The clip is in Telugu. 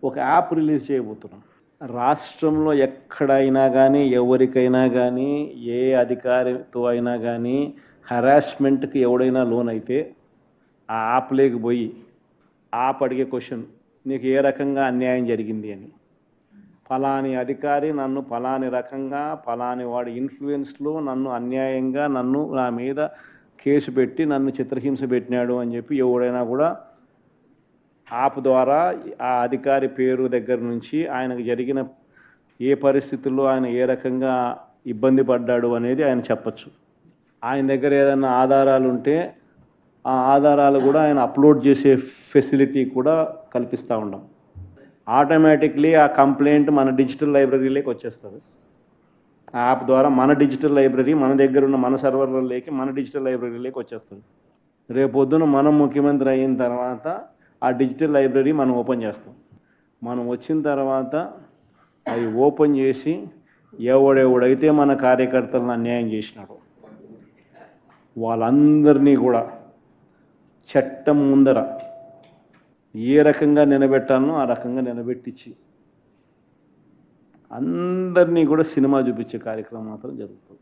ఒక యాప్ రిలీజ్ చేయబోతున్నాం. రాష్ట్రంలో ఎక్కడైనా కానీ, ఎవరికైనా కానీ, ఏ అధికారితో అయినా కానీ హరాస్మెంట్కి ఎవడైనా లోన్ అయితే ఆ యాప్లోకి పోయి యాప్ అడిగే క్వశ్చన్, నీకు ఏ రకంగా అన్యాయం జరిగింది అని. ఫలాని అధికారి నన్ను ఫలాని రకంగా, ఫలాని వాడి ఇన్ఫ్లుయెన్స్లో నన్ను అన్యాయంగా, నా మీద కేసు పెట్టి నన్ను చిత్రహింస పెట్టినాడు అని చెప్పి ఎవడైనా కూడా యాప్ ద్వారా ఆ అధికారి పేరు దగ్గర నుంచి ఆయనకు జరిగిన ఏ పరిస్థితుల్లో ఆయన ఏ రకంగా ఇబ్బంది పడ్డాడు అనేది ఆయన చెప్పచ్చు. ఆయన దగ్గర ఏదైనా ఆధారాలు ఉంటే ఆ ఆధారాలు కూడా ఆయన అప్లోడ్ చేసే ఫెసిలిటీ కూడా కల్పిస్తూ ఉన్నాం. ఆటోమేటిక్లీ ఆ కంప్లైంట్ మన డిజిటల్ లైబ్రరీలోకి వచ్చేస్తుంది. ఆ యాప్ ద్వారా మన డిజిటల్ లైబ్రరీ, మన దగ్గర ఉన్న మన సర్వర్లలోకి, మన డిజిటల్ లైబ్రరీలోకి వచ్చేస్తుంది. రేపొద్దున మనం ముఖ్యమంత్రి అయిన తర్వాత ఆ డిజిటల్ లైబ్రరీ మనం ఓపెన్ చేస్తాం. మనం వచ్చిన తర్వాత అవి ఓపెన్ చేసి ఎవడెవడైతే మన కార్యకర్తలను అన్యాయం చేసినాడో వాళ్ళందరినీ కూడా చట్టం ముందర ఏ రకంగా నిలబెట్టాలనో ఆ రకంగా నిలబెట్టించి అందరినీ కూడా సినిమా చూపించే కార్యక్రమం మాత్రం జరుగుతుంది.